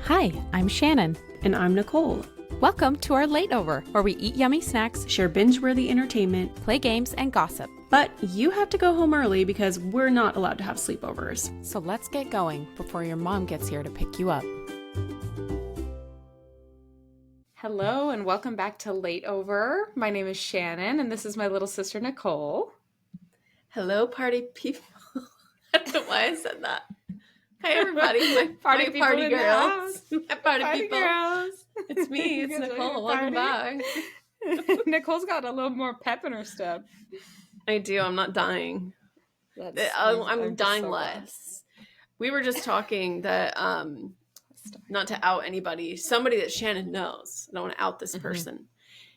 Hi, I'm Shannon. And I'm Nicole. Welcome to our Late Over, where we eat yummy snacks, Share binge-worthy entertainment, play games, and gossip. but you have to go home early because we're not allowed to have sleepovers. So let's get going before your mom gets here to pick you up. Hello, and welcome back to Late Over. My name is Shannon, and this is my little sister, Nicole. Hello, party people. I don't know why I said that. Hi, everybody. My party girls. My party people. Girls. It's me. It's Nicole. Welcome back. Nicole's got a little more pep in her step. I do. I'm not dying. I'm dying so less. We were just talking that, not to out anybody, somebody that Shannon knows, I don't want to out this person,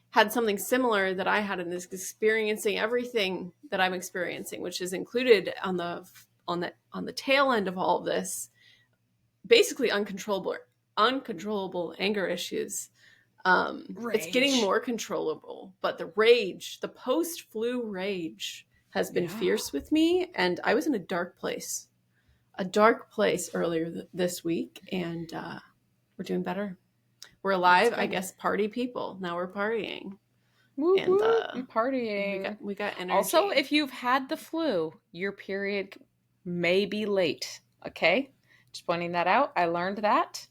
had something similar that I had in this, experiencing everything that I'm experiencing, which is included on the tail end of all of this, basically uncontrollable anger issues. It's getting more controllable, but the post-flu rage has been fierce with me, and I was in a dark place earlier this week, and we're doing better. We're alive, I guess. Party people. Now we're partying. And partying. We got energy. Also, if you've had the flu, your period may be late. Okay? Just pointing that out. I learned that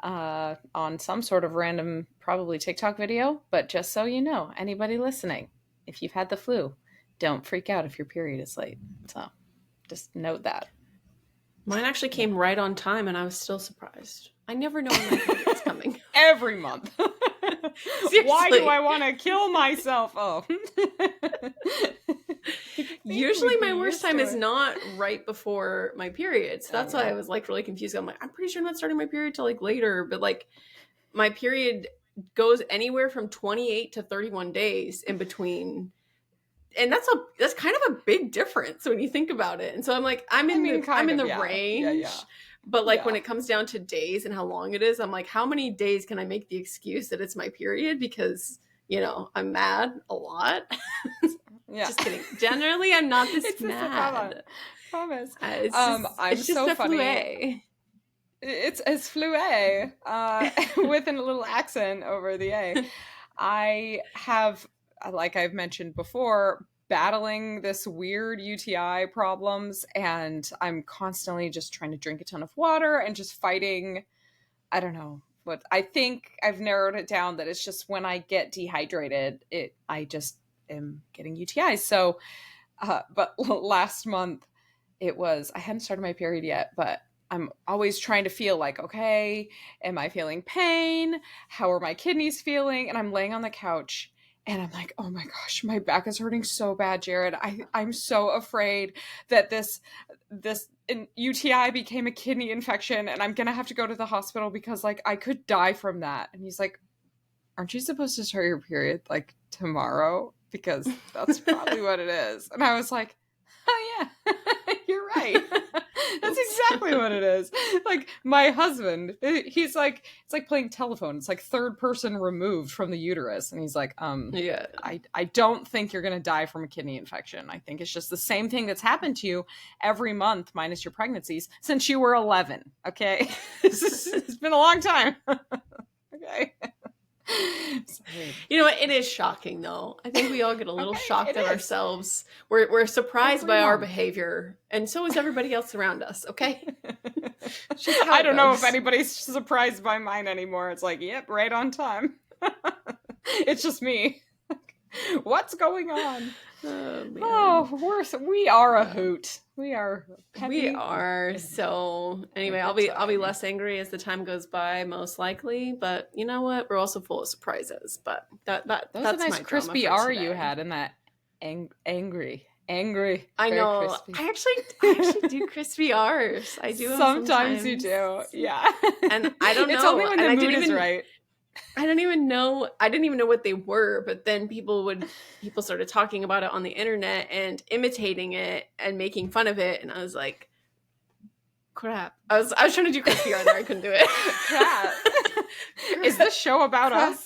on some sort of random, probably TikTok video. But just so you know, anybody listening, if you've had the flu, don't freak out if your period is late. So just note that. Mine actually came right on time, and I was still surprised. I never know when my period's coming. Every month. Why do I want to kill myself? Oh. Usually my worst time is not right before my period. So that's why I was like really confused. I'm like, I'm pretty sure I'm not starting my period till like later, but like my period goes anywhere from 28 to 31 days in between. And that's kind of a big difference when you think about it. And so I'm like, I'm in the range. Yeah. But like when it comes down to days and how long it is, I'm like, how many days can I make the excuse that it's my period? Because, I'm mad a lot. Yeah. Just kidding. Generally, I'm not this mad. Promise. It's just so funny. Flue. It's flue with a little accent over the A. I have, like I've mentioned before, battling this weird UTI problems, and I'm constantly just trying to drink a ton of water and just fighting. I don't know what I think. I've narrowed it down that it's just when I get dehydrated, I just am getting UTIs. So, but last month I hadn't started my period yet, but I'm always trying to feel like, okay, am I feeling pain? How are my kidneys feeling? And I'm laying on the couch, and I'm like, oh my gosh, my back is hurting so bad, Jared. I'm so afraid that this UTI became a kidney infection, and I'm going to have to go to the hospital because like I could die from that. And he's like, aren't you supposed to start your period like tomorrow? Because that's probably what it is. And I was like, oh yeah, you're right. That's exactly what it is. Like my husband, he's like, it's like playing telephone. It's like third person removed from the uterus. And he's like, I don't think you're going to die from a kidney infection. I think it's just the same thing that's happened to you every month minus your pregnancies since you were 11. Okay. It's been a long time. Okay. You know what? It is shocking, though. I think we all get a little shocked at ourselves. We're surprised by our behavior, and so is everybody else around us. Okay. I don't know if anybody's surprised by mine anymore. It's like, yep, right on time. It's just me. What's going on? Oh, man. We are a hoot. We are. So anyway, I'll be less angry as the time goes by, most likely. But you know what? We're also full of surprises. But that's a nice crispy R you had in that angry. I know. Crispy. I actually do crispy R's. I do. Sometimes you do. Yeah. And I don't know. It's only when the mood is right. I didn't even know what they were, but then people started talking about it on the internet and imitating it and making fun of it, and I was like, crap. I was trying to do crispy R there, I couldn't do it. Crap. Is this show about us?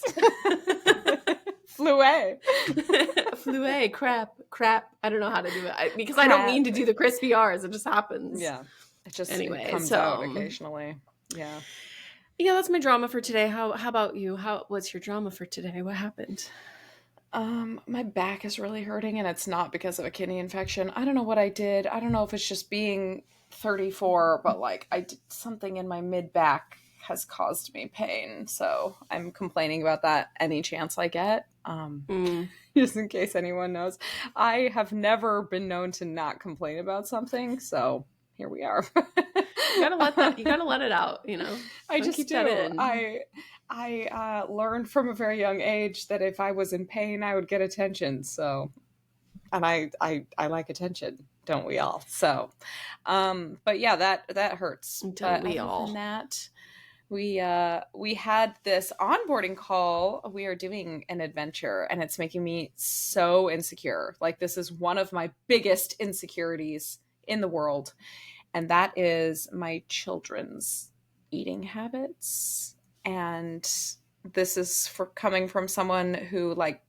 Flue. Crap. I don't know how to do it because I don't mean to do the crispy R's. It just happens. Yeah. It just comes out occasionally. Yeah. Yeah, that's my drama for today. How about you? What's your drama for today? What happened? My back is really hurting and it's not because of a kidney infection. I don't know what I did. I don't know if it's just being 34, but like I did something in my mid back has caused me pain. So I'm complaining about that any chance I get. Just in case anyone knows. I have never been known to not complain about something, so here we are. You gotta let it out, you know. I Don't just keep do. that in. I learned from a very young age that if I was in pain, I would get attention. So, and I like attention, don't we all? So, but yeah, that hurts. Don't But we other all? than that, we had this onboarding call. We are doing an adventure, and it's making me so insecure. Like this is one of my biggest insecurities in the world, and that is my children's eating habits. And this is for coming from someone who, like,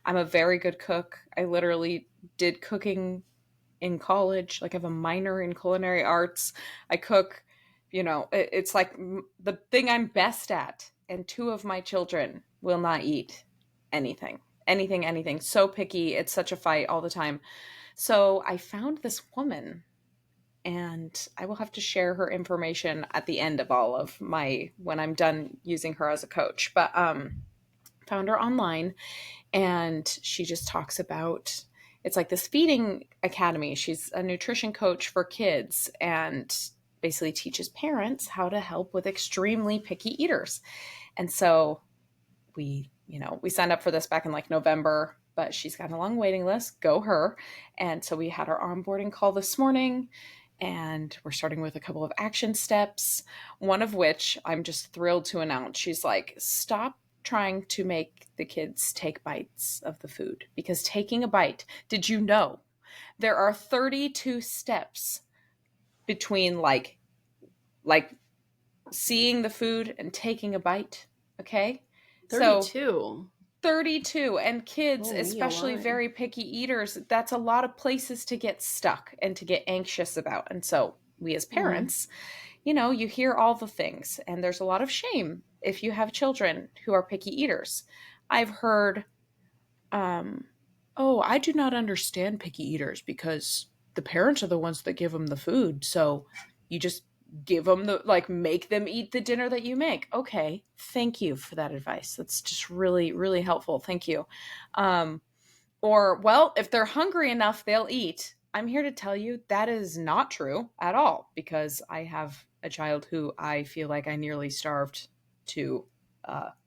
I'm a very good cook. I literally did cooking in college. Like I have a minor in culinary arts. I cook, it's like the thing I'm best at. And two of my children will not eat anything, anything. So picky. It's such a fight all the time. So I found this woman, and I will have to share her information at the end of all of my, when I'm done using her as a coach. But found her online, and she just talks about, it's like this feeding academy. She's a nutrition coach for kids and basically teaches parents how to help with extremely picky eaters. And so we signed up for this back in like November, but she's got a long waiting list. Go her. And so we had our onboarding call this morning, and we're starting with a couple of action steps, one of which I'm just thrilled to announce. She's like, stop trying to make the kids take bites of the food, because taking a bite, did you know there are 32 steps between like seeing the food and taking a bite? Okay. 32. 32, and kids, Oh, me especially alive. very picky eaters, that's a lot of places to get stuck and to get anxious about. And so we as parents, you hear all the things, and there's a lot of shame if you have children who are picky eaters. I've heard, oh, I do not understand picky eaters because the parents are the ones that give them the food. So you just give them make them eat the dinner that you make. Okay. Thank you for that advice. That's just really, really helpful. Thank you. Or, well, if they're hungry enough, they'll eat. I'm here to tell you that is not true at all, because I have a child who I feel like I nearly starved to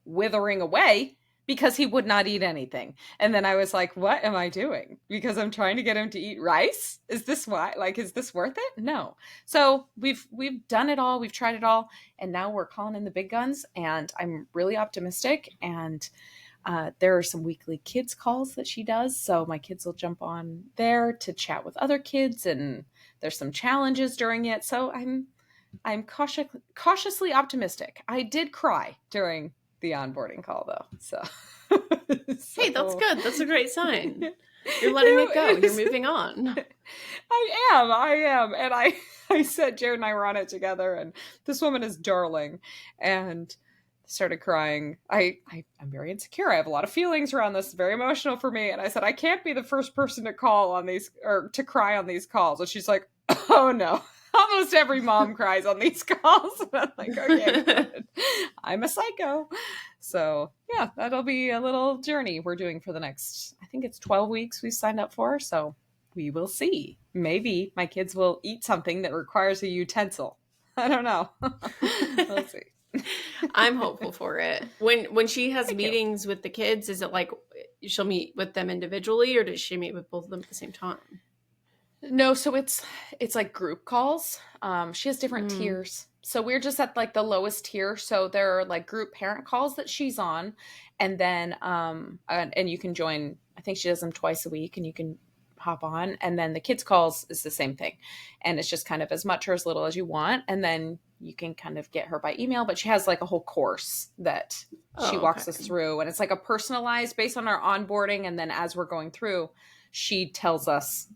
withering away because he would not eat anything. And then I was like, what am I doing? Because I'm trying to get him to eat rice? Is this why? Like, is this worth it? No. So we've done it all. We've tried it all. And now we're calling in the big guns. And I'm really optimistic. And there are some weekly kids calls that she does. So my kids will jump on there to chat with other kids. And there's some challenges during it. So I'm cautiously optimistic. I did cry during the onboarding call, though. So, Hey, that's good. That's a great sign. You're letting it go. You're moving on. I am. And I said, Jared and I were on it together, and this woman is darling. And started crying. I'm very insecure. I have a lot of feelings around this. It's very emotional for me. And I said, I can't be the first person to call on these, or to cry on these calls. And she's like, oh no. Almost every mom cries on these calls. And I'm like, okay, good. I'm a psycho. So yeah, that'll be a little journey we're doing for the next, I think it's 12 weeks we've signed up for. So we will see. Maybe my kids will eat something that requires a utensil. I don't know. We'll see. I'm hopeful for it. When she has Thank meetings with the kids, is it like she'll meet with them individually, or does she meet with both of them at the same time? No, so it's like group calls. She has different tiers. So we're just at like the lowest tier. So there are like group parent calls that she's on, and then and you can join. I think she does them twice a week, and you can hop on. And then the kids calls is the same thing, and it's just kind of as much or as little as you want. And then you can kind of get her by email, but she has like a whole course that she walks us through, and it's like a personalized based on our onboarding. And then as we're going through, she tells us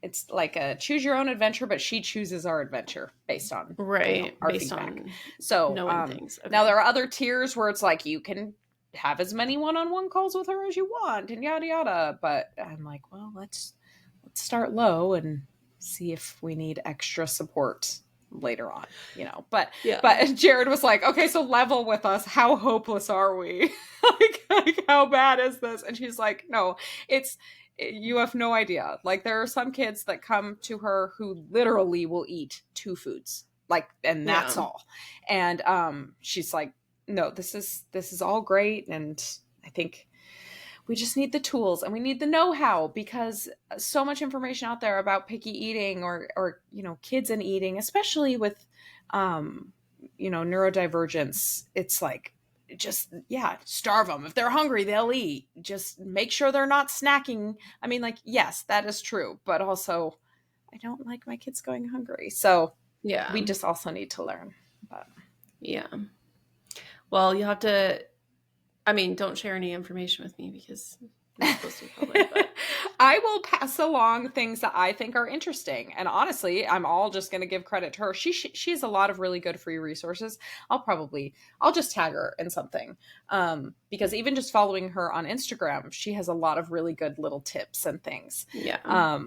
it's like a choose your own adventure, but she chooses our adventure based on our based feedback. on So knowing things. Okay. Now there are other tiers where it's like you can have as many one-on-one calls with her as you want and yada yada. But I'm like, well, let's start low and see if we need extra support later on, but Jared was like, okay, so level with us, how hopeless are we? like how bad is this? And she's like, no, you have no idea. Like, there are some kids that come to her who literally will eat 2 foods, like, and that's all. And she's like, no, this is all great, and I think we just need the tools and we need the know-how, because so much information out there about picky eating or kids and eating, especially with neurodivergence. It's like, just starve them. If they're hungry, they'll eat. Just make sure they're not snacking. I mean, like, yes, that is true, but also I don't like my kids going hungry. So we just also need to learn. But well, you have to, I mean, don't share any information with me because I'm supposed to be public, but I will pass along things that I think are interesting. And honestly, I'm all just going to give credit to her. She has a lot of really good free resources. I'll just tag her in something. Because even just following her on Instagram, she has a lot of really good little tips and things. Yeah.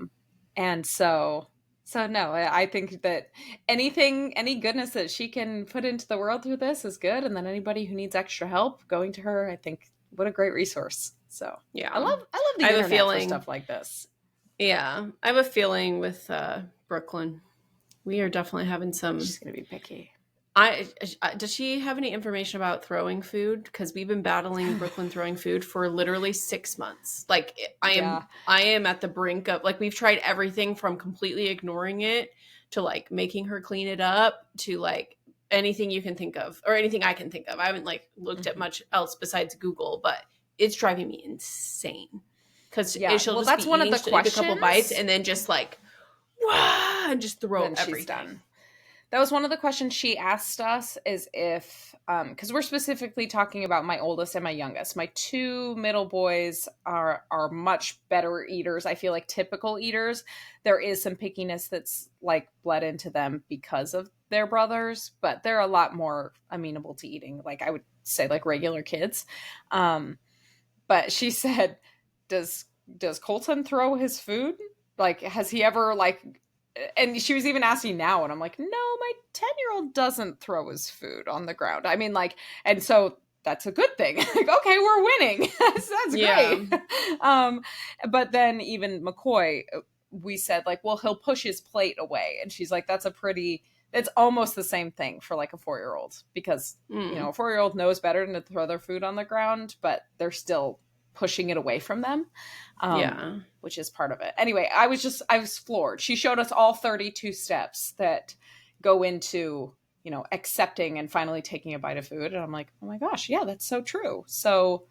And so no, I think that any goodness that she can put into the world through this is good. And then anybody who needs extra help, going to her, I think, what a great resource. So yeah, I love the internet for stuff like this. Yeah, I have a feeling with Brooklyn, we are definitely having some. She's gonna be picky. Does she have any information about throwing food? Because we've been battling Brooklyn throwing food for literally 6 months. Like, I am at the brink of, like, we've tried everything from completely ignoring it to like making her clean it up to like anything you can think of, or anything I can think of. I haven't like looked at much else besides Google, but it's driving me insane. Because she'll just that's be one eating, of the questions. A couple bites and then just like, wah, and just throw everything. She's done. That was one of the questions she asked us, is if, because we're specifically talking about my oldest and my youngest. My 2 middle boys are much better eaters. I feel like typical eaters. There is some pickiness that's like bled into them because of their brothers, but they're a lot more amenable to eating. Like, I would say, like, regular kids. But she said, does Colton throw his food? Like, has he ever, like, and she was even asking now, and I'm like, no, my 10-year-old doesn't throw his food on the ground. I mean, like, and so that's a good thing. Like, okay, we're winning. That's great. But then even McCoy, we said, like, well, he'll push his plate away. And she's like, it's almost the same thing for like a 4-year-old, because, a 4-year-old knows better than to throw their food on the ground, but they're still pushing it away from them. Which is part of it. Anyway, I was floored. She showed us all 32 steps that go into, accepting and finally taking a bite of food. And I'm like, oh my gosh, yeah, that's so true. So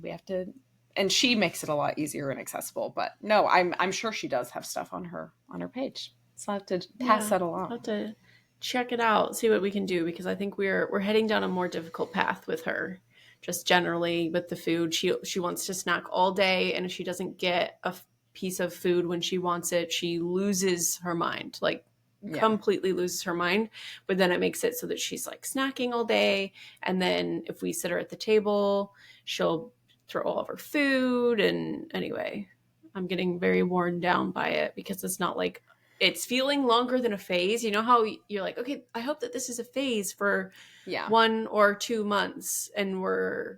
we have to, and she makes it a lot easier and accessible. But no, I'm sure she does have stuff on her page. So I have to pass that along. I'll have to check it out, see what we can do, because I think we're heading down a more difficult path with her. Just generally with the food, she wants to snack all day, and if she doesn't get a piece of food when she wants it, she loses her mind, like completely loses her mind. But then it makes it so that she's like snacking all day, and then if we sit her at the table, she'll throw all of her food. And anyway, I'm getting very worn down by it, because it's not like, it's feeling longer than a phase. You know how you're like, okay, I hope that this is a phase for 1 or 2 months. And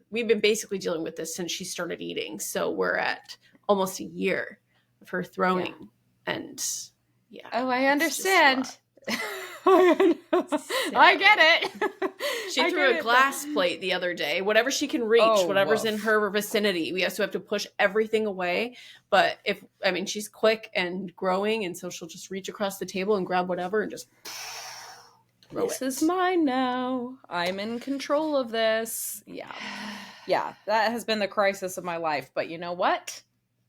we've been basically dealing with this since she started eating. So we're at almost a year of her throwing. And oh, I understand. I get it. She threw a glass plate the other day. Whatever she can reach, whatever's in her vicinity, we also have to push everything away. But she's quick and growing, and so she'll just reach across the table and grab whatever and just throw this is mine now. I'm in control of this. Yeah, that has been the crisis of my life. But you know what?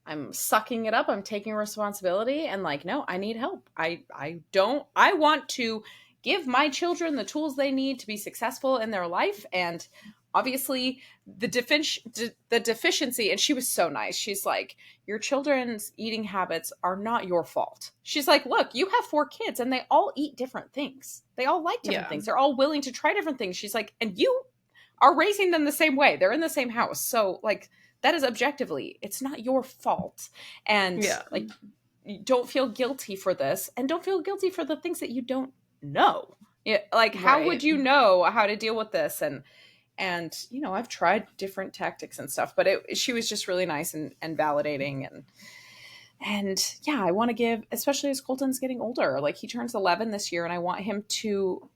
I'm sucking it up. I'm taking responsibility, and like, no, I need help. I want to give my children the tools they need to be successful in their life. And obviously the deficiency, and she was so nice. She's like, your children's eating habits are not your fault. She's like, look, you have 4 kids and they all eat different things. They all like different things. They're all willing to try different things. She's like, and you are raising them the same way. They're in the same house. So like, that is objectively, it's not your fault. And like, don't feel guilty for this, and don't feel guilty for the things that you don't know. Like, how would you know how to deal with this? And you know, I've tried different tactics and stuff, but she was just really nice and validating. And yeah, I want to give, especially as Colton's getting older, like he turns 11 this year, and I want him to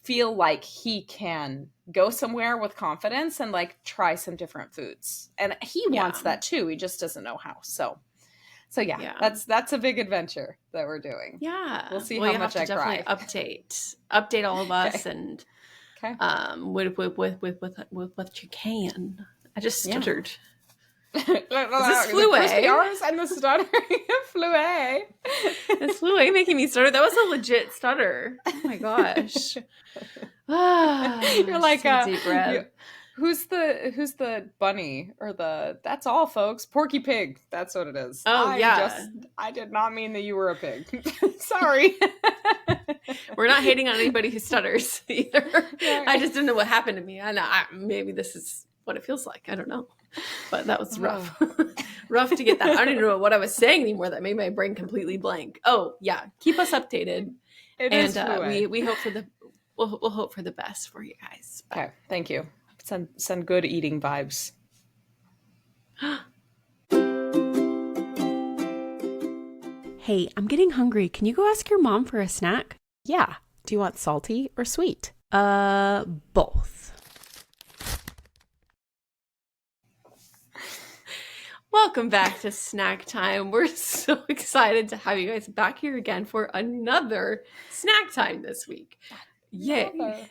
feel like he can go somewhere with confidence and like try some different foods. And he wants that too. He just doesn't know how. So yeah, that's a big adventure that we're doing. Yeah. We'll see how much I cry. Update all of us and with what you can. I just stuttered. Is this Flue? And the stuttering Flue. It's Flue making me stutter. That was a legit stutter. Oh my gosh. You're like deep breath. Who's the bunny or that's all folks, Porky Pig. That's what it is. I did not mean that you were a pig. Sorry. We're not hating on anybody who stutters either. I just didn't know what happened to me. I know maybe this is what it feels like. I don't know. But that was rough. Rough to get that. I don't even know what I was saying anymore. That made my brain completely blank. Oh yeah. Keep us updated. We hope for we'll hope for the best for you guys. But. Okay. Thank you. Send good eating vibes. Hey, I'm getting hungry. Can you go ask your mom for a snack? Yeah. Do you want salty or sweet? Both. Welcome back to Snack Time. We're so excited to have you guys back here again for another snack time this week. Yay.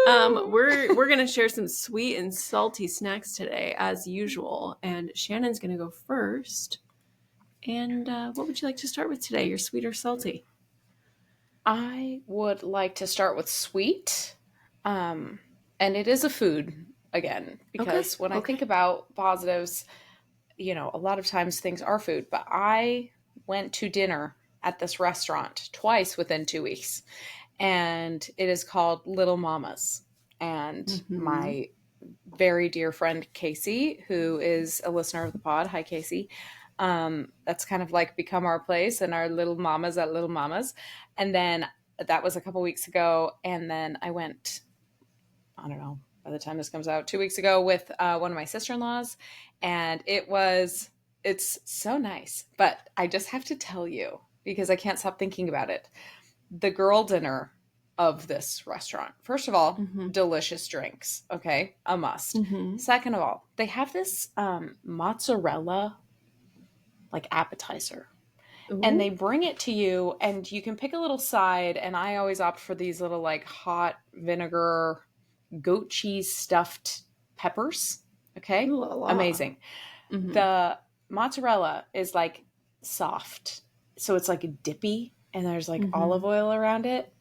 We're gonna share some sweet and salty snacks today as usual, and Shannon's gonna go first. And what would you like to start with today, your sweet or salty? I would like to start with sweet, and it is a food again, because when I think about positives, you know, a lot of times things are food, but I went to dinner at this restaurant twice within 2 weeks. And it is called Little Mama's. And my very dear friend, Casey, who is a listener of the pod. Hi, Casey. That's kind of like become our place and our Little Mamas at Little Mama's. And then that was a couple weeks ago. And then I went, I don't know, by the time this comes out, 2 weeks ago with one of my sister-in-laws. And it's so nice. But I just have to tell you, because I can't stop thinking about it. The girl dinner of this restaurant. First of all, delicious drinks. Okay. A must. Second of all, they have this mozzarella like appetizer. Ooh. And they bring it to you and you can pick a little side. And I always opt for these little like hot vinegar, goat cheese stuffed peppers. Okay. Ooh, amazing. The mozzarella is like soft. So it's like dippy. And there's like olive oil around it.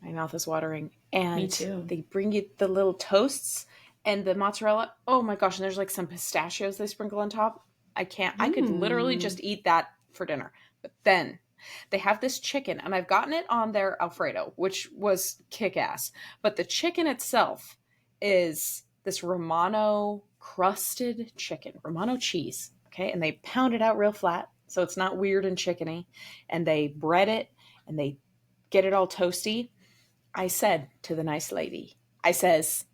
My mouth is watering. And me too. They bring you the little toasts and the mozzarella. Oh my gosh. And there's like some pistachios they sprinkle on top. I could literally just eat that for dinner. But then they have this chicken, and I've gotten it on their Alfredo, which was kick-ass. But the chicken itself is this Romano crusted chicken, Romano cheese. Okay. And they pound it out real flat. So it's not weird and chickeny. And they bread it and they get it all toasty. I said to the nice lady, I says,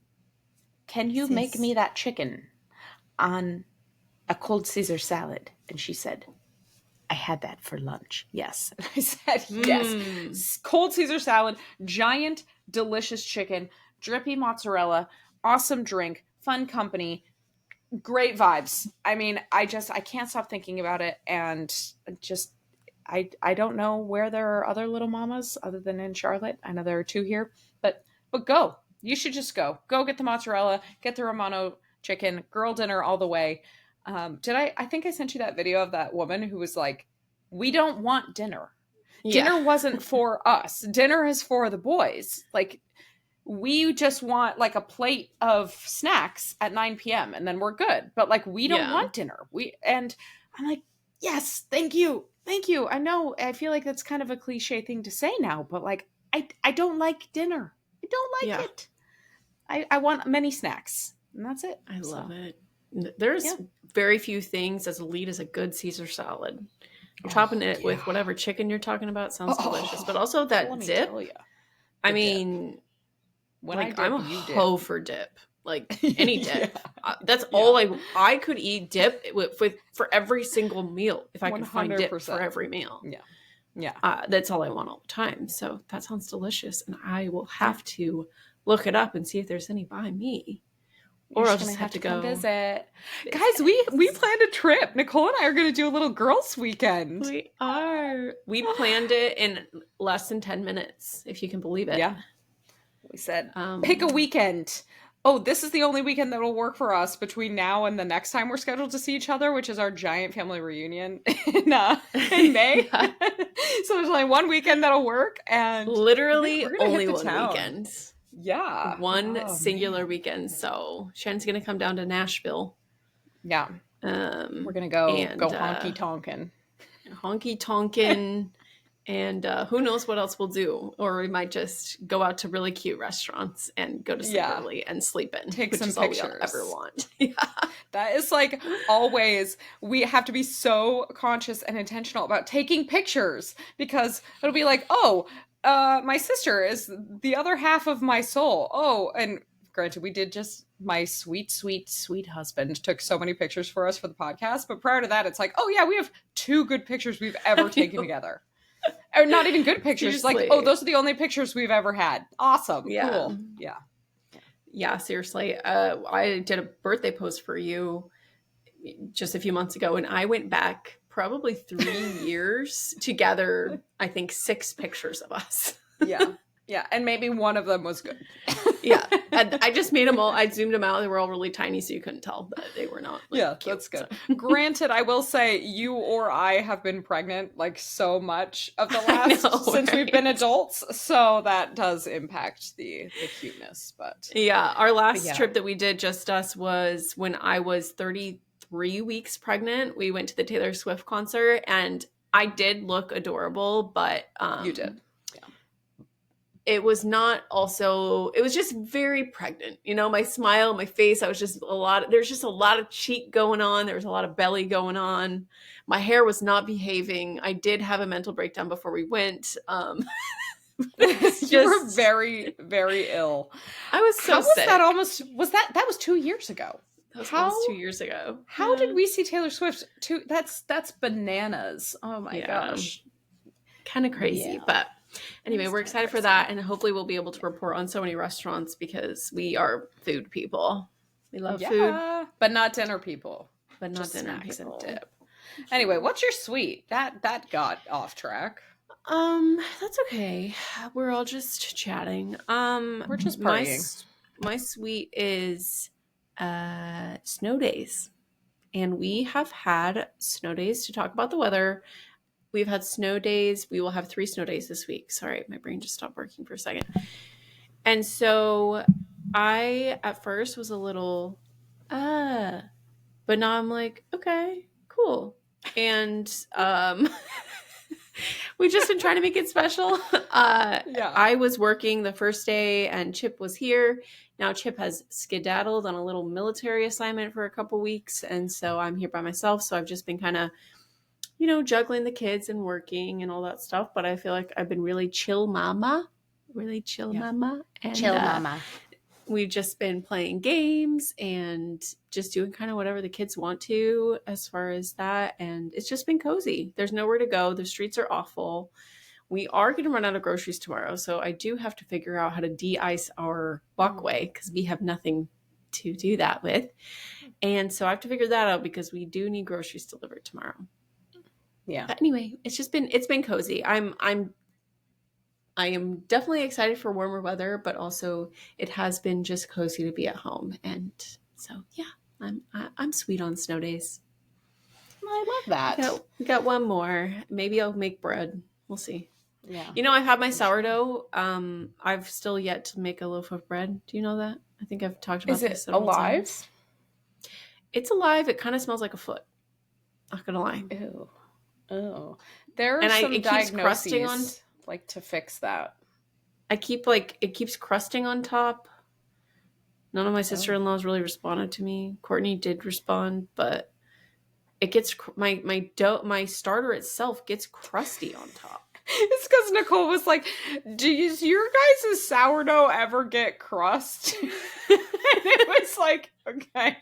can you make me that chicken on a cold Caesar salad? And she said, I had that for lunch. Yes. And I said, yes. Cold Caesar salad, giant, delicious chicken, drippy mozzarella, awesome drink, fun company, great vibes. I mean, I can't stop thinking about it. And just, I don't know where there are other Little Mamas other than in Charlotte. I know there are 2 here, but go. You should just go. Go get the mozzarella, get the Romano chicken, girl dinner all the way. I think I sent you that video of that woman who was like, we don't want dinner. Yeah. Dinner wasn't for us. Dinner is for the boys. Like, we just want like a plate of snacks at 9 p.m. and then we're good. But like we don't want dinner. And I'm like, yes, thank you. Thank you. I know I feel like that's kind of a cliche thing to say now, but like I don't like dinner. I don't like it. I want many snacks. And that's it. I love it. There's very few things as elite as a good Caesar salad. You're topping it with whatever chicken you're talking about. Sounds delicious. But also that dip. I mean, when like I'm a hoe for dip. Like any dip. That's all I could eat dip with for every single meal if I could find dip for every meal. Yeah. That's all I want all the time. So that sounds delicious. And I will have to look it up and see if there's any by me. Or I'll just have to go visit. Guys, we planned a trip. Nicole and I are going to do a little girls' weekend. We are. We planned it in less than 10 minutes, if you can believe it. Yeah. We said, pick a weekend. Oh, this is the only weekend that will work for us between now and the next time we're scheduled to see each other, which is our giant family reunion in May. So there's only one weekend that'll work. And literally only one weekend. Yeah. One singular weekend. So Shannon's going to come down to Nashville. Yeah. We're going to go honky tonkin'. Honky tonkin'. And who knows what else we'll do. Or we might just go out to really cute restaurants and go to sleep early and sleep in. Take some pictures. All we'll ever want. That is like always, we have to be so conscious and intentional about taking pictures because it'll be like, my sister is the other half of my soul. Oh, and granted, we did just, my sweet, sweet, sweet husband took so many pictures for us for the podcast. But prior to that, it's like, oh yeah, we have 2 good pictures we've ever taken together. Or not even good pictures. Seriously. Like, those are the only pictures we've ever had. Awesome. Yeah. Cool. Yeah. Yeah, seriously. I did a birthday post for you just a few months ago, and I went back probably 3 years to gather, I think, 6 pictures of us. Yeah. Yeah. And maybe one of them was good. Yeah. And I just made them all, I zoomed them out. They were all really tiny, so you couldn't tell, but they were not. Cute, that's good. So. Granted, I will say you or I have been pregnant like so much of the last since we've been adults. So that does impact the cuteness. But yeah, our last trip that we did, just us, was when I was 33 weeks pregnant. We went to the Taylor Swift concert, and I did look adorable, but you did. It was not also, it was just very pregnant. You know, my smile, my face, there's just a lot of cheek going on. There was a lot of belly going on. My hair was not behaving. I did have a mental breakdown before we went. You were very, very ill. I was so sick. That was 2 years ago. That was almost 2 years ago. How did we see Taylor Swift? That's bananas. Oh my gosh. Kind of crazy, but anyway, we're excited for that, and hopefully we'll be able to report on so many restaurants because we are food people. We love food, but not dinner people. But not just dinner snacks people. And dip. Anyway, what's your sweet? That got off track. That's okay. We're all just chatting. We're just partying. My sweet is snow days, and we have had snow days to talk about the weather. We've had snow days. We will have 3 snow days this week. Sorry, my brain just stopped working for a second. And so I, at first, was a little, but now I'm like, okay, cool. And we've just been trying to make it special. I was working the first day, and Chip was here. Now Chip has skedaddled on a little military assignment for a couple weeks, and so I'm here by myself. So I've just been kind of, juggling the kids and working and all that stuff. But I feel like I've been really chill mama. And, chill mama. We've just been playing games and just doing kind of whatever the kids want to as far as that. And it's just been cozy. There's nowhere to go. The streets are awful. We are going to run out of groceries tomorrow. So I do have to figure out how to de-ice our walkway because we have nothing to do that with. And so I have to figure that out because we do need groceries delivered tomorrow. Yeah. But anyway, it's been cozy. I am definitely excited for warmer weather, but also it has been just cozy to be at home. And so, yeah, I'm sweet on snow days. I love that. We got one more. Maybe I'll make bread. We'll see. Yeah. You know, I've had my sourdough. I've still yet to make a loaf of bread. Do you know that? I think I've talked Is about this it several alive? times. It's alive. It kind of smells like a foot. Not gonna lie. Ew. Oh. There are And some it keeps crusting on. diagnoses like to fix that. It keeps crusting on top. None of my sister-in-laws really responded to me. Courtney did respond, but it gets my starter itself gets crusty on top. It's because Nicole was like, does your guys' sourdough ever get crust? And it was like, okay,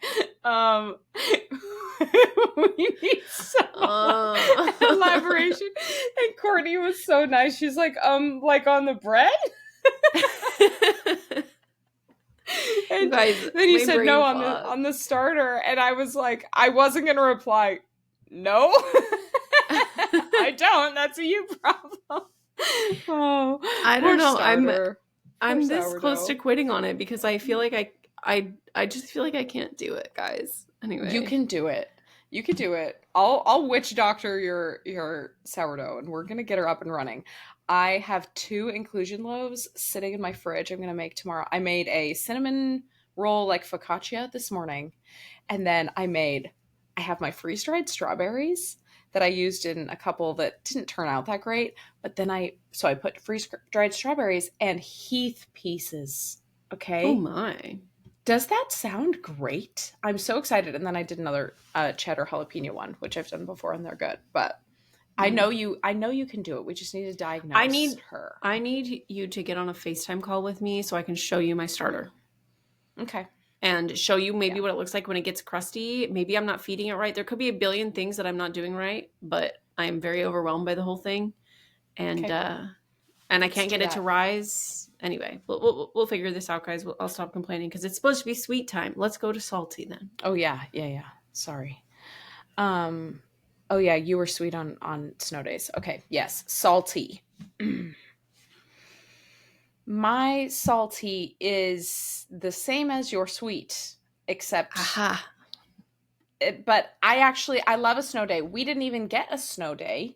we need some elaboration. And Courtney was so nice. She's like on the bread? And guys, then he said no on the starter, and I was like, I wasn't gonna reply, no. I don't. That's a you problem. Oh, I don't know. Starter. I'm this close to quitting on it because I feel like I just feel like I can't do it, guys. Anyway, you can do it. You can do it. I'll witch doctor your sourdough, and we're gonna get her up and running. I have 2 inclusion loaves sitting in my fridge. I'm gonna make tomorrow. I made a cinnamon roll like focaccia this morning, and then I have my freeze dried strawberries that I used in a couple that didn't turn out that great. But then I put freeze dried strawberries and Heath pieces. Okay. Oh my. Does that sound great? I'm so excited. And then I did another cheddar jalapeno one, which I've done before, and they're good. But I know you can do it. We just need to diagnose her. I need you to get on a FaceTime call with me so I can show you my starter. Okay. And show you maybe what it looks like when it gets crusty. Maybe I'm not feeding it right. There could be a billion things that I'm not doing right, but I am very overwhelmed by the whole thing. And I can't get it to rise. Anyway, we'll figure this out, guys. I'll stop complaining because it's supposed to be sweet time. Let's go to salty then. Oh yeah. Sorry. Oh yeah, you were sweet on snow days. Okay, yes, salty. My salty is the same as your sweet, except but I love a snow day. We didn't even get a snow day.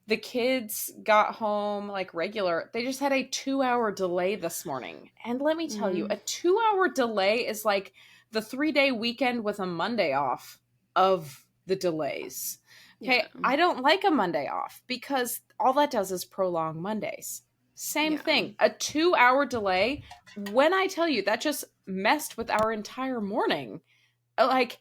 The kids got home like regular. They just had a 2-hour delay this morning. And let me tell you, a 2-hour delay is like the 3-day weekend with a Monday off of the delays. Okay, yeah. I don't like a Monday off because all that does is prolong Mondays. Same thing. A 2-hour delay, when I tell you, that just messed with our entire morning. Like,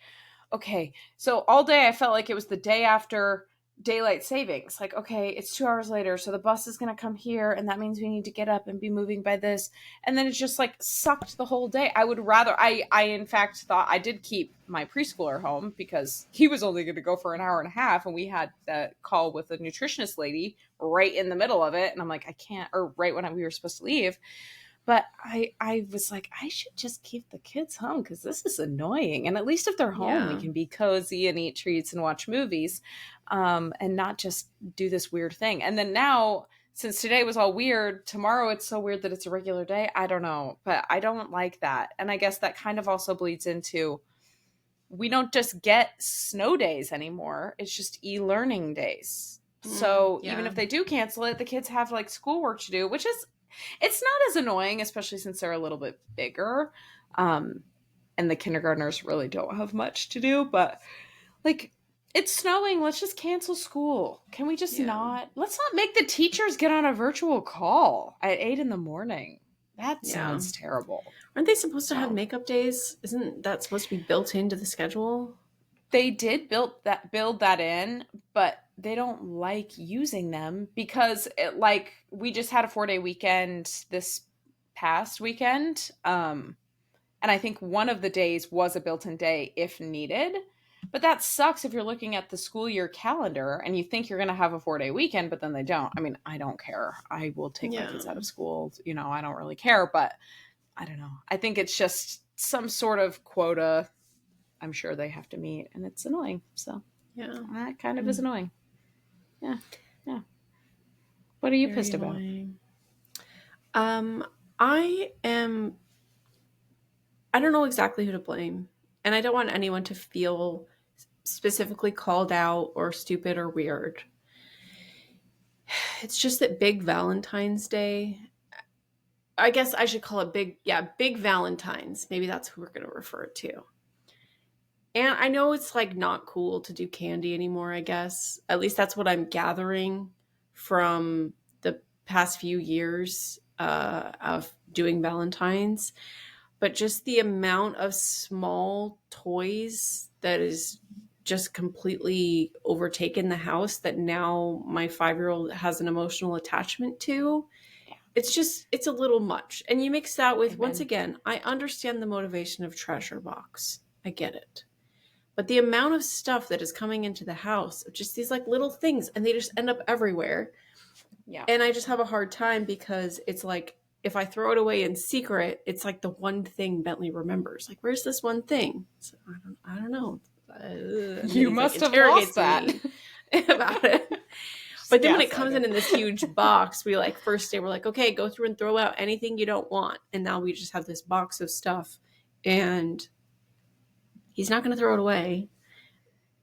okay, so all day I felt like it was the day after daylight savings. Like, okay, it's 2 hours later, so the bus is going to come here, and that means we need to get up and be moving by this. And then it just like sucked the whole day. I would rather, I in fact thought I did keep my preschooler home because he was only going to go for an hour and a half, and we had that call with a nutritionist lady right in the middle of it. And I'm like, I can't, or right when we were supposed to leave. But I was like, I should just keep the kids home because this is annoying. And at least if they're home, we can be cozy and eat treats and watch movies and not just do this weird thing. And then now, since today was all weird, tomorrow it's so weird that it's a regular day. I don't know, but I don't like that. And I guess that kind of also bleeds into, we don't just get snow days anymore. It's just e-learning days. So even if they do cancel it, the kids have like schoolwork to do, which is, it's not as annoying, especially since they're a little bit bigger. And the kindergartners really don't have much to do, but like, it's snowing. Let's just cancel school. Can we just let's not make the teachers get on a virtual call at 8 a.m. That sounds terrible. Aren't they supposed to have makeup days? Isn't that supposed to be built into the schedule? They did build that in, but they don't like using them because we just had a 4-day weekend this past weekend. And I think one of the days was a built-in day if needed. But that sucks if you're looking at the school year calendar and you think you're going to have a 4-day weekend, but then they don't. I mean, I don't care. I will take my kids out of school. I don't really care, but I don't know. I think it's just some sort of quota I'm sure they have to meet, and it's annoying. So that kind of is annoying. Yeah. What are you pissed about? I don't know exactly who to blame, and I don't want anyone to feel specifically called out or stupid or weird. It's just that big Valentine's Day, I guess I should call it big Valentine's. Maybe that's who we're going to refer it to. And I know it's like not cool to do candy anymore, I guess. At least that's what I'm gathering from the past few years of doing Valentine's. But just the amount of small toys that is just completely overtaken the house that now my 5-year-old has an emotional attachment to. It's a little much. And you mix that with, once again, I understand the motivation of Treasure Box. I get it. But the amount of stuff that is coming into the house, just these like little things, and they just end up everywhere. Yeah. And I just have a hard time because it's like, if I throw it away in secret, it's like the one thing Bentley remembers. Like, where's this one thing? So, I don't know. You must have lost that. About it. But then when it comes in this huge box, we like, first day, we're like, okay, go through and throw out anything you don't want. And now we just have this box of stuff. And he's not going to throw it away,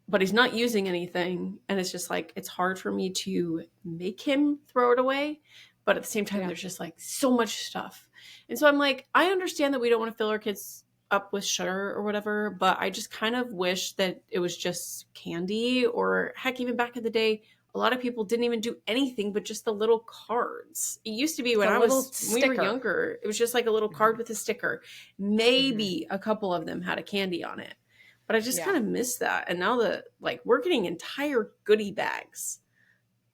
but he's not using anything. And it's just like, it's hard for me to make him throw it away. But at the same time, there's just like so much stuff. And so I'm like, I understand that we don't want to fill our kids up with sugar or whatever, but I just kind of wish that it was just candy, or heck, even back in the day, a lot of people didn't even do anything but just the little cards. It used to be when we were younger, it was just like a little card with a sticker. Maybe a couple of them had a candy on it, but I just kind of miss that. And now we're getting entire goodie bags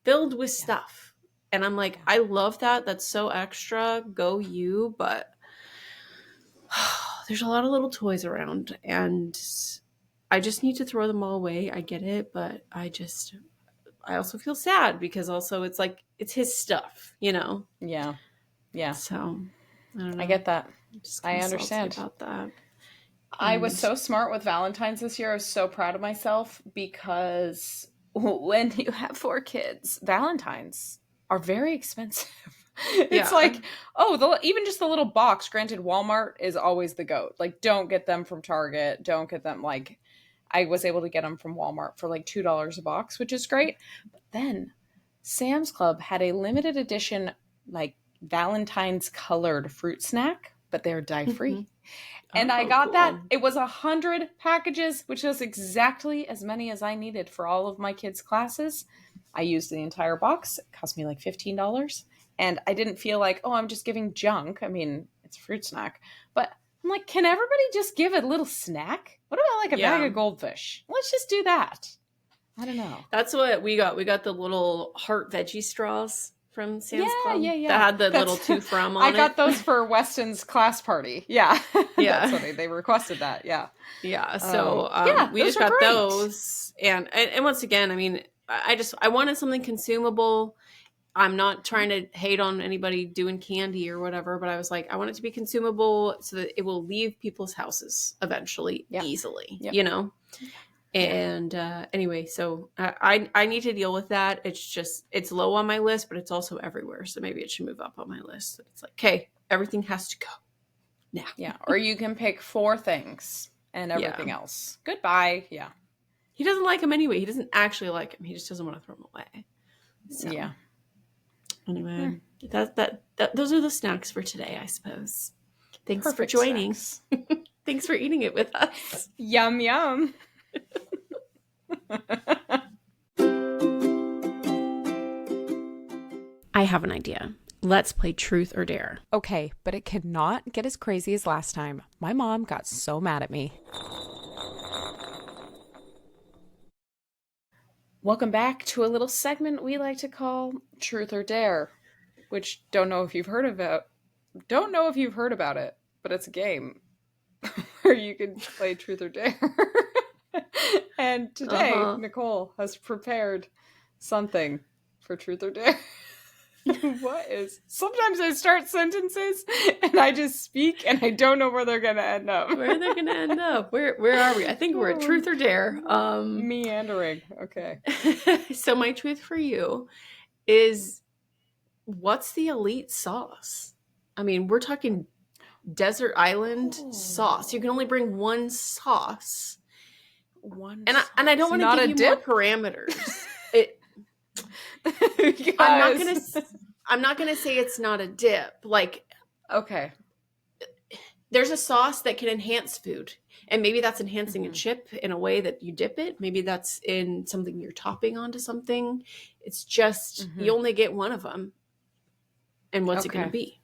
filled with stuff. And I'm like, I love that. That's so extra. Go you. But there's a lot of little toys around, and I just need to throw them all away. I get it, but I also feel sad because also it's like, it's his stuff, you know? Yeah. Yeah. So I don't know. I get that. I understand about that. I was so smart with Valentine's this year. I was so proud of myself because when you have 4 kids, Valentine's are very expensive. It's like, even just the little box. Granted, Walmart is always the GOAT. Like, don't get them from Target. Don't get them, like, I was able to get them from Walmart for like $2 a box, which is great. But then Sam's Club had a limited edition, like, Valentine's colored fruit snack, but they're dye-free. And I got that. It was 100 packages, which is exactly as many as I needed for all of my kids' classes. I used the entire box. It cost me like $15. And I didn't feel like, oh, I'm just giving junk. I mean, it's a fruit snack. But I'm like, can everybody just give a little snack? What about like a bag of goldfish? Let's just do that. I don't know. That's what we got. We got the little heart veggie straws from Sam's Club. Yeah. That had the little to from on it. I got those for Weston's class party. Yeah. That's funny. They requested that. Yeah. Yeah. So we just got those. And once again, I mean, I wanted something consumable. I'm not trying to hate on anybody doing candy or whatever, but I was like, I want it to be consumable so that it will leave people's houses eventually easily, you know? And anyway, so I need to deal with that. It's low on my list, but it's also everywhere. So maybe it should move up on my list. It's like, okay, everything has to go now. Yeah. Or you can pick 4 things and everything else. Goodbye. Yeah. He doesn't like them anyway. He doesn't actually like them. He just doesn't want to throw them away. So. Yeah. Anyway, those are the snacks for today, I suppose. Thanks for joining. Thanks for eating it with us. Yum, yum. I have an idea. Let's play Truth or Dare. Okay, but it cannot get as crazy as last time. My mom got so mad at me. Welcome back to a little segment we like to call Truth or Dare, which don't know if you've heard about it, but it's a game where you can play Truth or Dare. And today, Nicole has prepared something for Truth or Dare. Sometimes I start sentences and I just speak and I don't know where they're going to end up. Where they're going to end up? Where are we? I think we're at Truth or Dare. Meandering. Okay. So my truth for you is, what's the elite sauce? I mean, we're talking desert island sauce. You can only bring one sauce. And I don't want to give you more parameters. Because... I'm not gonna say it's not a dip. Like, okay, there's a sauce that can enhance food, and maybe that's enhancing a chip in a way that you dip it. Maybe that's in something you're topping onto something. It's just you only get one of them, and what's it gonna be?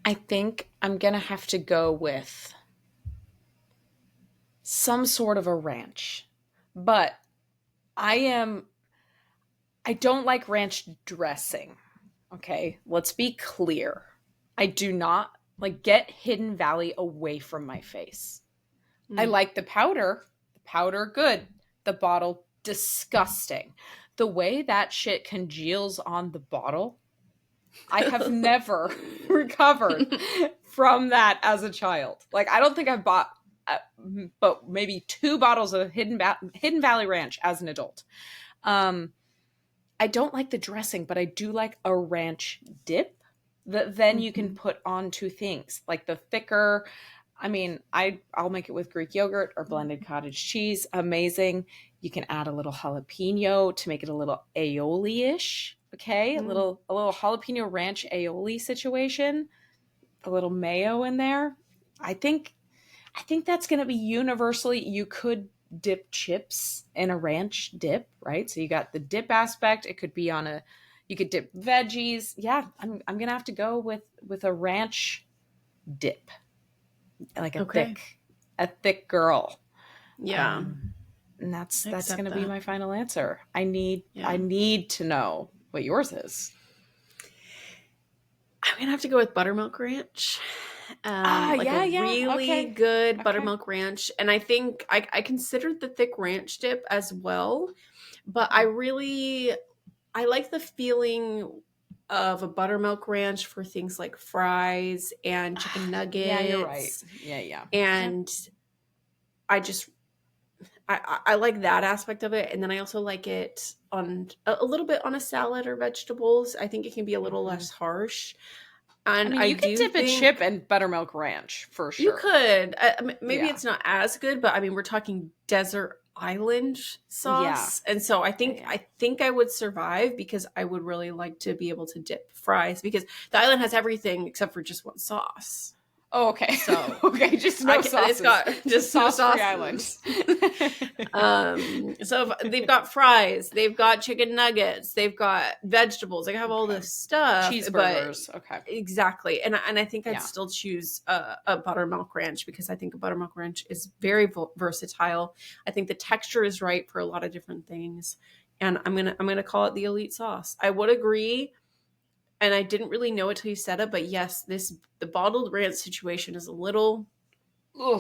I think I'm gonna have to go with some sort of a ranch, but I don't like ranch dressing. Okay, let's be clear. I do not like, get Hidden Valley away from my face. I like the powder. The powder, good. The bottle, disgusting. The way that shit congeals on the bottle, I have never recovered from that as a child. Like, I don't think I've bought, but maybe 2 bottles of Hidden Valley Ranch as an adult. I don't like the dressing, but I do like a ranch dip that then you can put onto things. Like the thicker, I mean, I'll make it with Greek yogurt or blended cottage cheese. Amazing. You can add a little jalapeno to make it a little aioli-ish. Okay, a little jalapeno ranch aioli situation. A little mayo in there. I think that's going to be universally. You could dip chips in a ranch dip, right? So you got the dip aspect. It could be you could dip veggies. Yeah, I'm going to have to go with a ranch dip. Like a thick girl. Yeah. And that's going to be my final answer. I need to know what yours is. I'm going to have to go with buttermilk ranch. Really good buttermilk ranch. And I think I considered the thick ranch dip as well, but I like the feeling of a buttermilk ranch for things like fries and chicken nuggets. Yeah, you're right. Yeah. And I like that aspect of it. And then I also like it on a little bit on a salad or vegetables. I think it can be a little less harsh. And you could dip a chip in buttermilk ranch for sure. You could. Maybe it's not as good, but I mean, we're talking desert island sauce. Yeah. And so I think I would survive because I would really like to be able to dip fries because the island has everything except for just one sauce. Oh, okay. So just no sauces. It's got just sauce free islands. So they've got fries, they've got chicken nuggets, they've got vegetables. They have all this stuff. Cheeseburgers. Exactly. And I think I'd still choose a buttermilk ranch because I think a buttermilk ranch is very versatile. I think the texture is right for a lot of different things, and I'm gonna call it the elite sauce. I would agree. And I didn't really know it till you said it, but yes, the bottled ranch situation is a little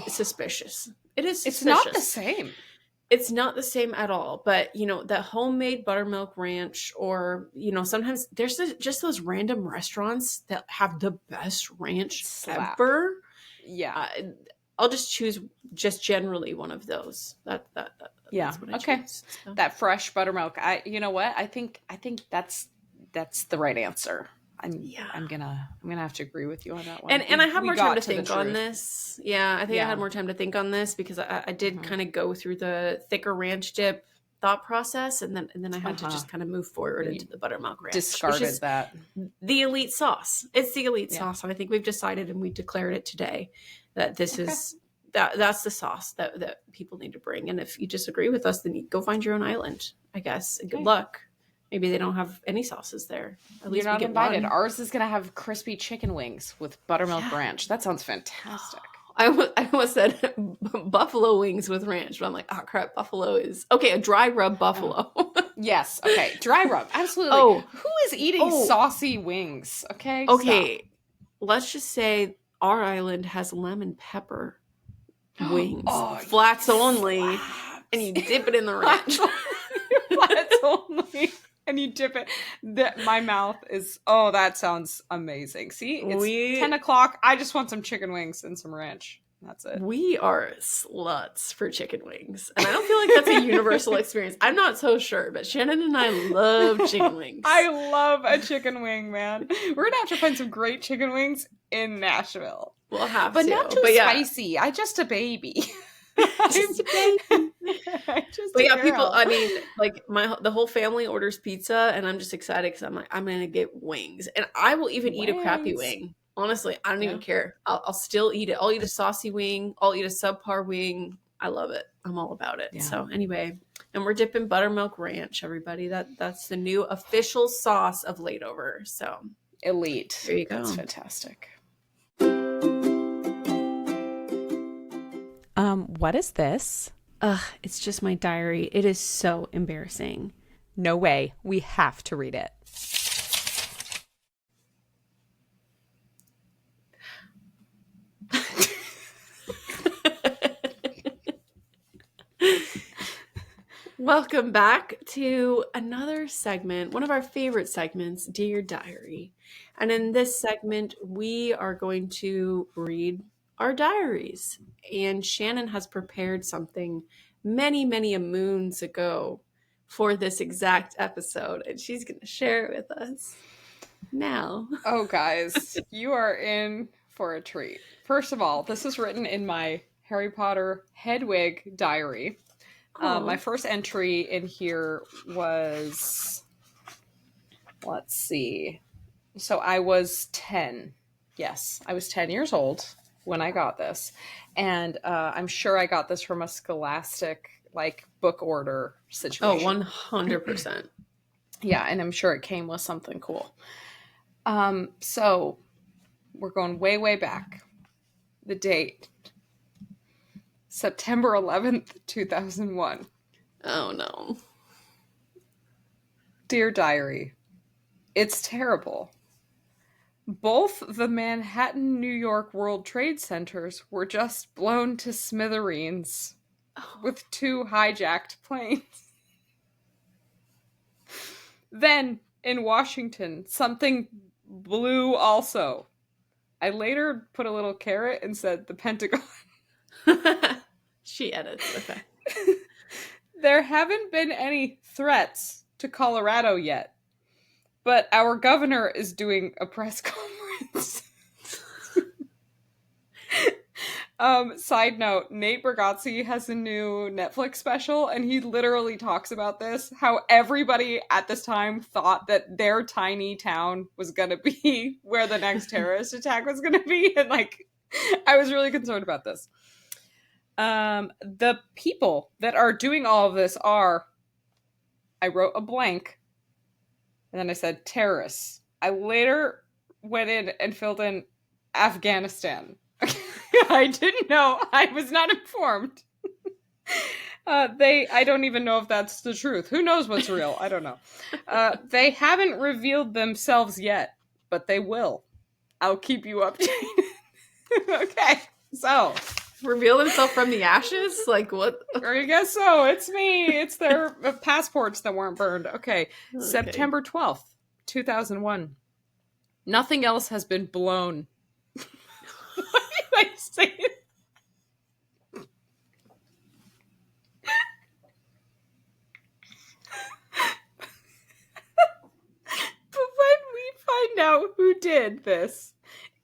suspicious. It is suspicious. It's not the same. It's not the same at all. But, that homemade buttermilk ranch or, sometimes there's just those random restaurants that have the best ranch ever. Yeah. I'll just choose generally one of those. That's what I choose. So. That fresh buttermilk. You know what? I think that's the right answer. I'm gonna have to agree with you on that one. And I had more time to think on this. Yeah, I think I had more time to think on this because I did kind of go through the thicker ranch dip thought process, and then I had to just kind of move forward into the buttermilk ranch. Discarded that. The elite sauce. It's the elite sauce, and I think we've decided and we declared it today that this is that's the sauce that people need to bring. And if you disagree with us, then you go find your own island. I guess. Good luck. Maybe they don't have any sauces there. At least you're not we get invited. one. Ours is going to have crispy chicken wings with buttermilk ranch. That sounds fantastic. I almost said buffalo wings with ranch, but I'm like, oh crap, buffalo is... Okay, a dry rub buffalo. Yes, okay. Dry rub, absolutely. Oh. Who is eating saucy wings? Okay, stop. Let's just say our island has lemon pepper wings. Flats only. And you dip it in the ranch. Flats only. And you dip it. My mouth is... Oh, that sounds amazing. See, it's 10 o'clock. I just want some chicken wings and some ranch. That's it. We are sluts for chicken wings. And I don't feel like that's a universal experience. I'm not so sure, but Shannon and I love chicken wings. I love a chicken wing, man. We're going to have to find some great chicken wings in Nashville. We'll have but to. Not too spicy. I'm just a baby. Just a baby. But yeah, people, I mean, like the whole family orders pizza, and I'm just excited because I'm like, I'm gonna get wings, and I will even eat a crappy wing. Honestly, I don't even care. I'll still eat it. I'll eat a saucy wing. I'll eat a subpar wing. I love it. I'm all about it. Yeah. So anyway, and we're dipping buttermilk ranch, everybody. That's the new official sauce of Lateover. So elite. There you go. That's fantastic. What is this? It's just my diary. It is so embarrassing. No way. We have to read it. Welcome back to another segment, one of our favorite segments, Dear Diary. And in this segment, we are going to read our diaries. And Shannon has prepared something many moons ago for this exact episode. And she's going to share it with us now. Oh, guys, you are in for a treat. First of all, this is written in my Harry Potter Hedwig diary. My first entry in here was, let's see. So I was 10. Yes, I was 10 years old when I got this. And I'm sure I got this from a Scholastic, like, book order situation. Oh, 100%. Yeah, and I'm sure it came with something cool. So we're going way back. The date. September 11th, 2001. Oh, no. Dear Diary, it's terrible. Both the Manhattan, New York World Trade Centers were just blown to smithereens with 2 hijacked planes. Then, in Washington, something blew also. I later put a little caret and said the Pentagon. She edits, okay. There haven't been any threats to Colorado yet, but our governor is doing a press conference. Side note, Nate Bargatze has a new Netflix special, and he literally talks about this, how everybody at this time thought that their tiny town was going to be where the next terrorist attack was going to be, and, like, I was really concerned about this. The people that are doing all of this are, I wrote a blank, and then I said terrorists. I later went in and filled in Afghanistan. I didn't know. I was not informed. I don't even know if that's the truth. Who knows what's real? I don't know. They haven't revealed themselves yet, but they will. I'll keep you updated. Okay, so. Reveal himself from the ashes? Like, what? I guess so. It's me. It's their passports that weren't burned. Okay. September 12th, 2001. Nothing else has been blown. Why do I say it? But when we find out who did this,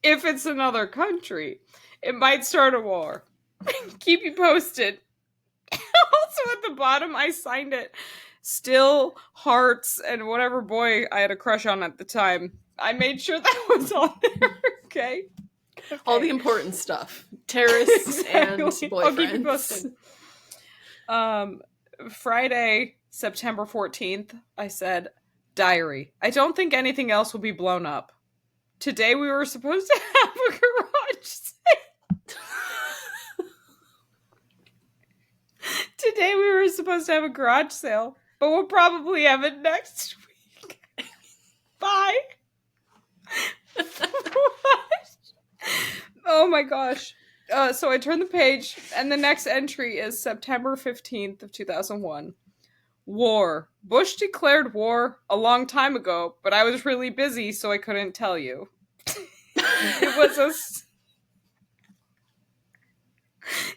if it's another country, it might start a war. Keep you posted. Also at the bottom, I signed it. Still, hearts, and whatever boy I had a crush on at the time. I made sure that was on there. Okay. All the important stuff. Terrorists and boyfriends. I'll keep you posted. Friday, September 14th, I said, diary. I don't think anything else will be blown up. Today we were supposed to have a garage sale. Today we were supposed to have a garage sale, but we'll probably have it next week. Bye. Oh my gosh. So I turned the page, and the next entry is September 15th of 2001. War. Bush declared war a long time ago, but I was really busy, so I couldn't tell you.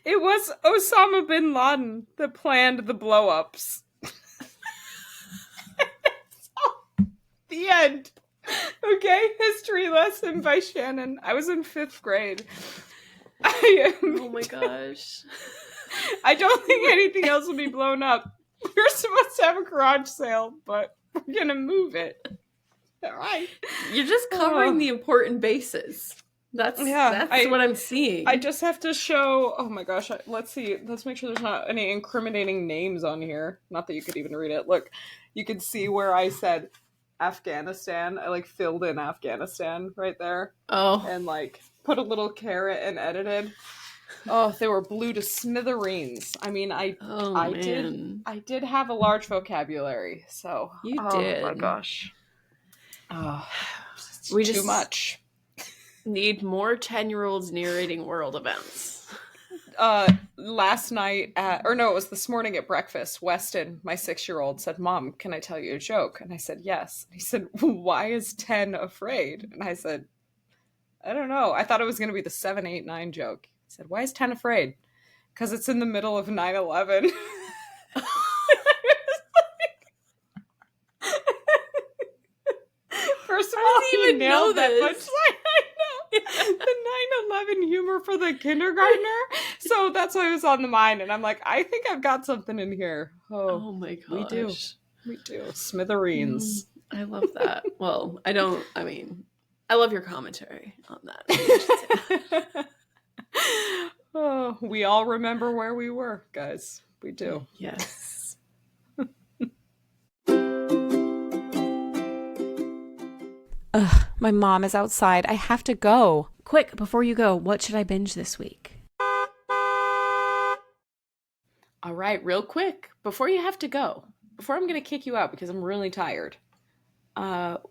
It was Osama bin Laden that planned the blow-ups. The end. Okay, history lesson by Shannon. I was in 5th grade. Oh my gosh. I don't think anything else will be blown up. We're supposed to have a garage sale, but we're gonna move it. All right. You're just covering the important bases. That's what I'm seeing. I just have to show. Oh my gosh! Let's see. Let's make sure there's not any incriminating names on here. Not that you could even read it. Look, you can see where I said Afghanistan. I like filled in Afghanistan right there. Oh, and like put a little caret and edited. Oh, they were blue to smithereens. I mean, I did have a large vocabulary, so you did. Oh my gosh. We too just much. Need more 10-year-olds narrating world events. Last night it was this morning at breakfast, Weston, my 6-year-old, said, "Mom, can I tell you a joke?" And I said, "Yes." And he said, "Why is 10 afraid?" And I said, "I don't know. I thought it was going to be the 7, 8, 9 joke." He said, "Why is 10 afraid?" "Because it's in the middle of 9/11." First of all, he nailed that punchline. I know. The 9/11 humor for the kindergartner. So that's why it was on the mind. And I'm like, I think I've got something in here. Oh my gosh. We do. Smithereens. I love that. Well, I love your commentary on that. Oh, we all remember where we were, guys. We do. Yes. Ugh, my mom is outside. I have to go. Quick, before you go, what should I binge this week? All right, real quick, before you have to go, before I'm going to kick you out because I'm really tired,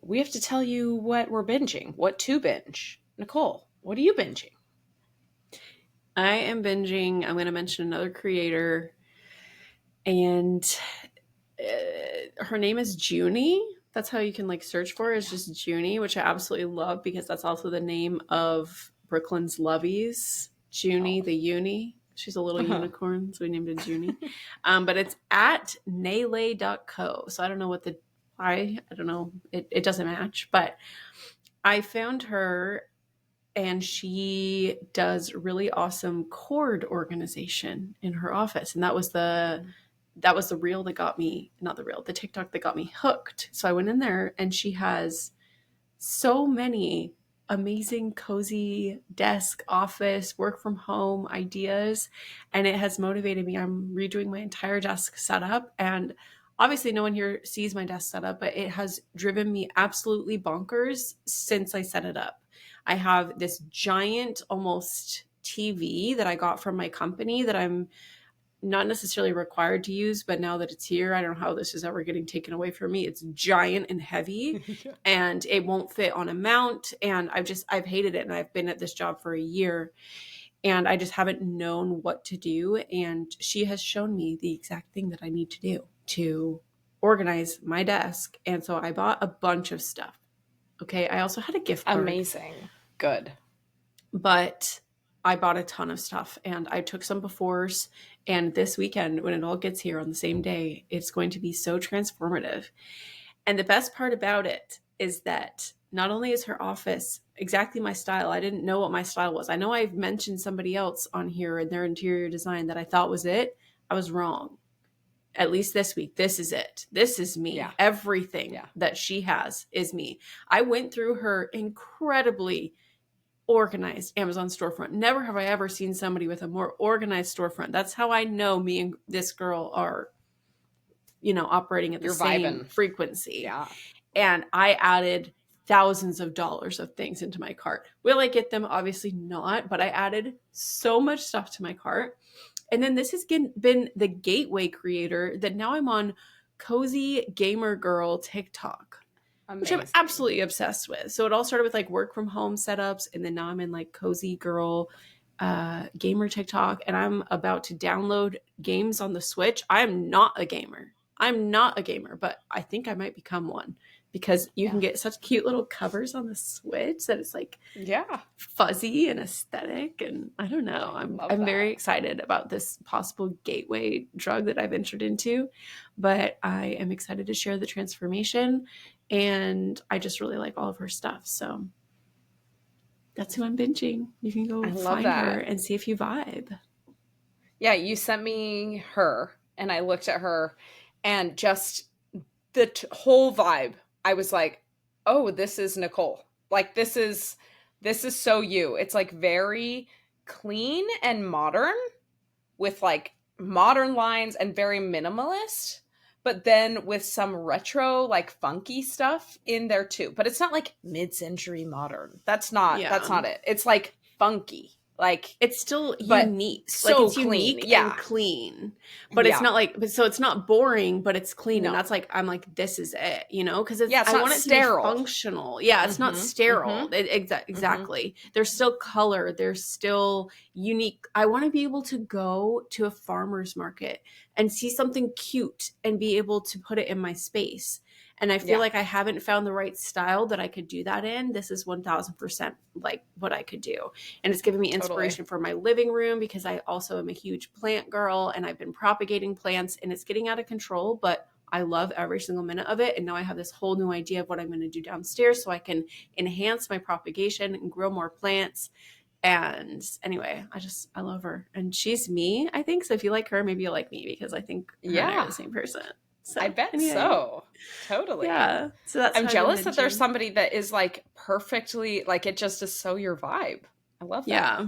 we have to tell you what we're binging, what to binge. Nicole, what are you binging? I am binging. I'm going to mention another creator, and her name is Junie. That's how you can like search for it. It's just Junie, which I absolutely love because that's also the name of Brooklyn's Lovies. Junie, the uni. She's a little unicorn, so we named it Junie. But it's at naylay.co. So I don't know I don't know. It doesn't match, but I found her and she does really awesome cord organization in her office. And that was the reel that got me, not the reel, the TikTok that got me hooked. So I went in there and she has so many amazing, cozy desk, office, work from home ideas. And it has motivated me. I'm redoing my entire desk setup. And obviously no one here sees my desk setup, but it has driven me absolutely bonkers since I set it up. I have this giant, almost TV that I got from my company that I'm not necessarily required to use, but now that it's here, I don't know how this is ever getting taken away from me. It's giant and heavy and it won't fit on a mount. And I've hated it. And I've been at this job for a year and I just haven't known what to do. And she has shown me the exact thing that I need to do to organize my desk. And so I bought a bunch of stuff. Okay. I also had a gift card. Amazing. Good. But I bought a ton of stuff and I took some befores. And this weekend, when it all gets here on the same day, it's going to be so transformative. And the best part about it is that not only is her office exactly my style, I didn't know what my style was. I know I've mentioned somebody else on here and their interior design that I thought was it. I was wrong. At least this week, this is it. This is me. Yeah. Everything that she has is me. I went through her incredibly organized Amazon storefront. Never have I ever seen somebody with a more organized storefront. That's how I know me and this girl are, operating at the same frequency. Yeah. And I added thousands of dollars of things into my cart. Will I get them? Obviously not, but I added so much stuff to my cart. And then this has been the gateway creator that now I'm on Cozy Gamer Girl TikTok. Amazing. Which I'm absolutely obsessed with. So it all started with like work from home setups. And then now I'm in like Cozy Girl gamer TikTok. And I'm about to download games on the Switch. I'm not a gamer, but I think I might become one because you can get such cute little covers on the Switch that it's like fuzzy and aesthetic. And I don't know. I'm very excited about this possible gateway drug that I've entered into, but I am excited to share the transformation. And I just really like all of her stuff. So that's who I'm binging. You can go find her and see if you vibe. Yeah, you sent me her, and I looked at her, and just the whole vibe. I was like, "Oh, this is Nicole. Like this is so you." It's like very clean and modern with like modern lines and very minimalist, but then with some retro like funky stuff in there too. But it's not like mid-century modern. That's not it. It's like funky. Like it's still but unique. Like so it's clean. unique Yeah. and clean. But it's Yeah. not like so it's not boring, but it's clean. No. And that's like I'm like, this is it, you know? Because it's Yeah, it's I not want it sterile. to be functional. Yeah, it's not sterile. Exactly. There's still color, there's still unique. I want to be able to go to a farmer's market and see something cute and be able to put it in my space. And I feel like I haven't found the right style that I could do that in. This is 1000% like what I could do. And it's given me inspiration for my living room because I also am a huge plant girl and I've been propagating plants and it's getting out of control, but I love every single minute of it. And now I have this whole new idea of what I'm going to do downstairs so I can enhance my propagation and grow more plants. And anyway, I love her. And she's me, I think. So if you like her, maybe you'll like me because I think her and I are the same person. So, I bet so. Totally. Yeah. So that's I'm jealous that there's somebody that is like perfectly like it just is so your vibe. I love that. Yeah.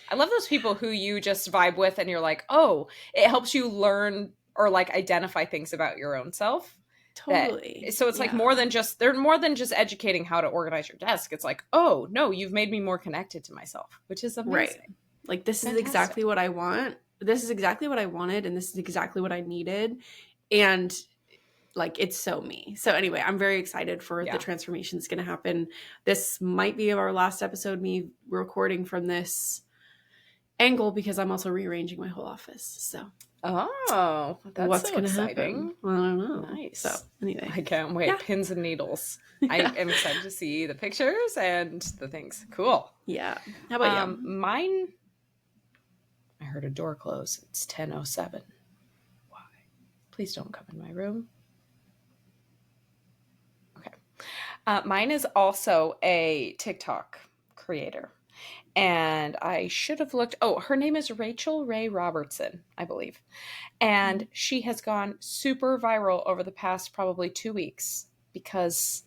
I love those people who you just vibe with and you're like, oh, it helps you learn or like identify things about your own self. Totally. So it's like they're more than just educating how to organize your desk. It's like, oh no, you've made me more connected to myself, which is amazing. Right. Like this is exactly what I want. This is exactly what I wanted and this is exactly what I needed. And like it's so me. So anyway, I'm very excited for the transformation that's going to happen. This might be our last episode, me recording from this angle because I'm also rearranging my whole office. So that's what's so going to happen? I don't know. Nice. So anyway, I can't wait. Pins and needles. I am excited to see the pictures and the things. Cool. Yeah. How about you? Mine. I heard a door close. It's 10:07. Why? Please don't come in my room. Okay. Mine is also a TikTok creator. And I should have looked. Oh, her name is Rachel Ray Robertson, I believe. And she has gone super viral over the past probably 2 weeks because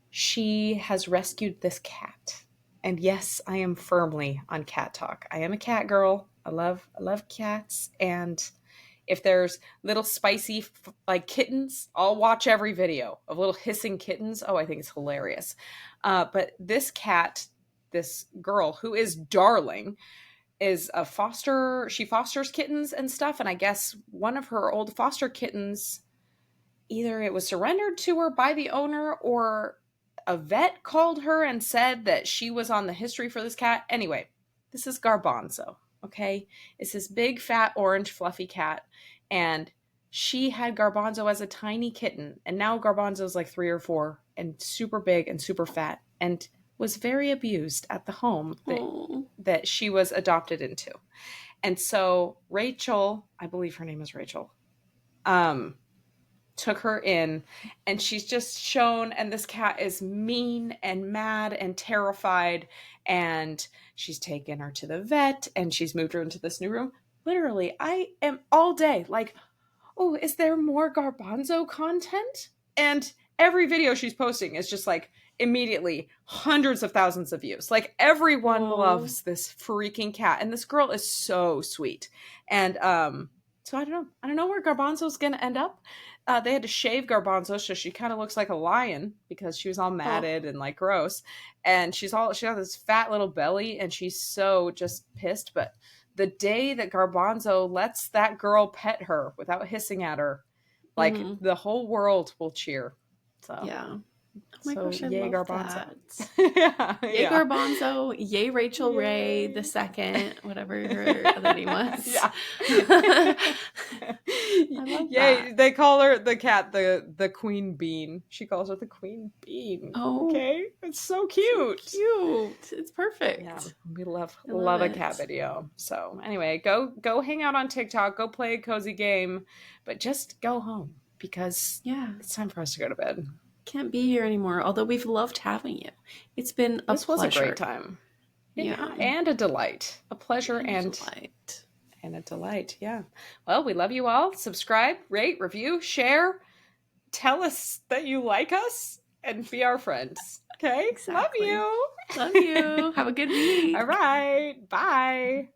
she has rescued this cat. And yes, I am firmly on cat talk. I am a cat girl. I love cats. And if there's little spicy like kittens, I'll watch every video of little hissing kittens. Oh, I think it's hilarious. But this cat, this girl who is darling, is a she fosters kittens and stuff. And I guess one of her old foster kittens, either it was surrendered to her by the owner or a vet called her and said that she was on the history for this cat. Anyway, this is Garbanzo. Okay. It's this big, fat, orange, fluffy cat. And she had Garbanzo as a tiny kitten. And now Garbanzo's like 3 or 4 and super big and super fat and was very abused at the home that she was adopted into. And so Rachel, I believe her name is Rachel, took her in and she's just shown, and this cat is mean and mad and terrified, and she's taken her to the vet and she's moved her into this new room. Literally, I am all day like, oh, is there more Garbanzo content? And every video she's posting is just like immediately hundreds of thousands of views. Like everyone loves this freaking cat, and this girl is so sweet. And so I don't know where Garbanzo's gonna end up. They had to shave Garbanzo, so she kind of looks like a lion because she was all matted and like gross. And she got this fat little belly, and she's so just pissed. But the day that Garbanzo lets that girl pet her without hissing at her, like the whole world will cheer. So yeah. Oh my gosh, I yay love Garbanzo. That. Yay Garbanzo, yay Rachel Ray the second, whatever her other name was. Yeah. I love yay, that. they call her the cat the queen bean. She calls her the queen bean. Oh, okay. It's so cute. So cute. It's perfect. Yeah. We love a cat video. So anyway, go hang out on TikTok, go play a cozy game, but just go home because it's time for us to go to bed. Can't be here anymore, although we've loved having you. It's been a pleasure. Was a great time. And a delight. A pleasure and delight. And a delight. Yeah. Well, we love you all. Subscribe, rate, review, share. Tell us that you like us and be our friends. Okay? Exactly. Love you. Love you. Have a good week. All right. Bye.